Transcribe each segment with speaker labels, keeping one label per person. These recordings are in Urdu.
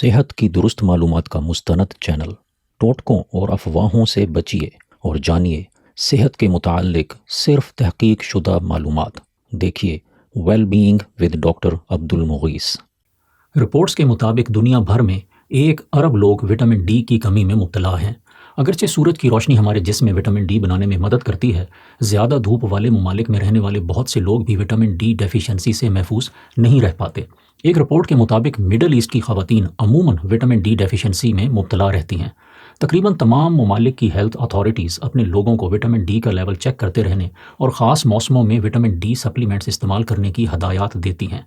Speaker 1: صحت کی درست معلومات کا مستند چینل ٹوٹکوں اور افواہوں سے بچیے اور جانیے صحت کے متعلق صرف تحقیق شدہ معلومات۔ دیکھیے well being with doctor Abdul المغیث۔
Speaker 2: Reports کے مطابق دنیا بھر میں 1 ارب لوگ وٹامن ڈی کی کمی میں مبتلا ہیں۔ اگرچہ سورج کی روشنی ہمارے جسم میں وٹامن ڈی بنانے میں مدد کرتی ہے، زیادہ دھوپ والے ممالک میں رہنے والے بہت سے لوگ بھی وٹامن ڈی ڈیفیشنسی سے محفوظ نہیں رہ پاتے۔ ایک رپورٹ کے مطابق مڈل ایسٹ کی خواتین عموماً وٹامن ڈی ڈیفیشنسی میں مبتلا رہتی ہیں۔ تقریباً تمام ممالک کی ہیلتھ اتھارٹیز اپنے لوگوں کو وٹامن ڈی کا لیول چیک کرتے رہنے اور خاص موسموں میں وٹامن ڈی سپلیمنٹس استعمال کرنے کی ہدایات دیتی ہیں۔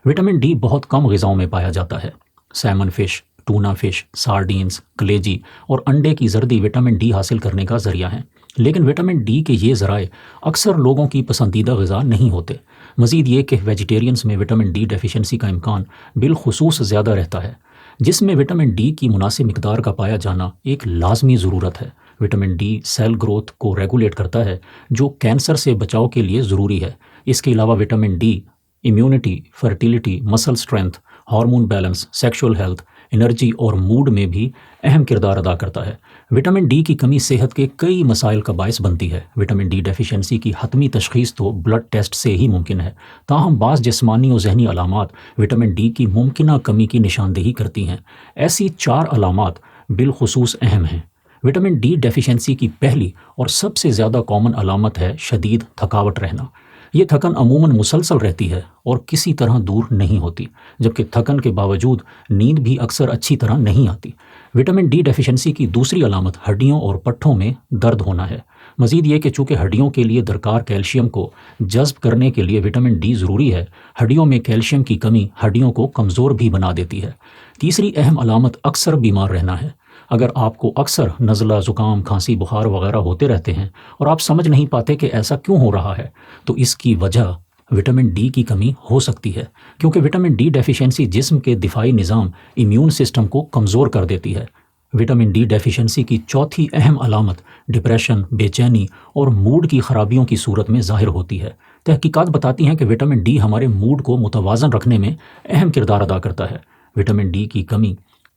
Speaker 2: وٹامن ڈی بہت کم غذاؤں میں پایا جاتا ہے۔ سیمن فش، ٹونا فش، سارڈینز، کلیجی اور انڈے کی زردی وٹامن ڈی حاصل کرنے کا ذریعہ ہیں، لیکن وٹامن ڈی کے یہ ذرائع اکثر لوگوں کی پسندیدہ غذا نہیں ہوتے۔ مزید یہ کہ ویجیٹیرینز میں وٹامن ڈی ڈیفیشنسی کا امکان بالخصوص زیادہ رہتا ہے، جس میں وٹامن ڈی کی مناسب مقدار کا پایا جانا ایک لازمی ضرورت ہے۔ وٹامن ڈی سیل گروتھ کو ریگولیٹ کرتا ہے، جو کینسر سے بچاؤ کے لیے ضروری ہے۔ اس کے علاوہ وٹامن ڈی امیونٹی، فرٹیلیٹی، مسل strength, hormone balance, sexual health, energy اور موڈ میں بھی اہم کردار ادا کرتا ہے۔ وٹامن ڈی کی کمی صحت کے کئی مسائل کا باعث بنتی ہے۔ وٹامن ڈی ڈیفیشنسی کی حتمی تشخیص تو بلڈ ٹیسٹ سے ہی ممکن ہے، تاہم بعض جسمانی و ذہنی علامات وٹامن ڈی کی ممکنہ کمی کی نشاندہی کرتی ہیں۔ ایسی 4 علامات بالخصوص اہم ہیں۔ وٹامن ڈی ڈیفیشنسی کی پہلی اور سب سے زیادہ کامن علامت ہے شدید تھکاوٹ رہنا۔ یہ تھکن عموماً مسلسل رہتی ہے اور کسی طرح دور نہیں ہوتی، جبکہ تھکن کے باوجود نیند بھی اکثر اچھی طرح نہیں آتی۔ وٹامن ڈی ڈیفیشنسی کی دوسری علامت ہڈیوں اور پٹھوں میں درد ہونا ہے۔ مزید یہ کہ چونکہ ہڈیوں کے لیے درکار کیلشیم کو جذب کرنے کے لیے وٹامن ڈی ضروری ہے، ہڈیوں میں کیلشیم کی کمی ہڈیوں کو کمزور بھی بنا دیتی ہے۔ تیسری اہم علامت اکثر بیمار رہنا ہے۔ اگر آپ کو اکثر نزلہ، زکام، کھانسی، بخار وغیرہ ہوتے رہتے ہیں اور آپ سمجھ نہیں پاتے کہ ایسا کیوں ہو رہا ہے، تو اس کی وجہ وٹامن ڈی کی کمی ہو سکتی ہے، کیونکہ وٹامن ڈی ڈیفیشنسی جسم کے دفاعی نظام امیون سسٹم کو کمزور کر دیتی ہے۔ وٹامن ڈی ڈیفیشنسی کی چوتھی اہم علامت ڈپریشن، بے چینی اور موڈ کی خرابیوں کی صورت میں ظاہر ہوتی ہے۔ تحقیقات بتاتی ہیں کہ وٹامن ڈی ہمارے موڈ کو متوازن رکھنے میں اہم کردار ادا کرتا ہے۔ وٹامن ڈی کی کمی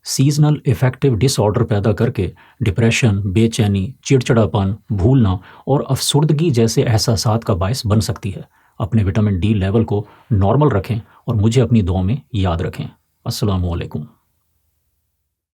Speaker 2: سیزنل افیکٹو ڈس آرڈر پیدا کر کے ڈپریشن، بے چینی، چڑچڑاپن، بھولنا اور افسردگی جیسے احساسات کا باعث بن سکتی ہے۔ اپنے وٹامن ڈی لیول کو نارمل رکھیں اور مجھے اپنی دعاؤں میں یاد رکھیں۔ السلام علیکم۔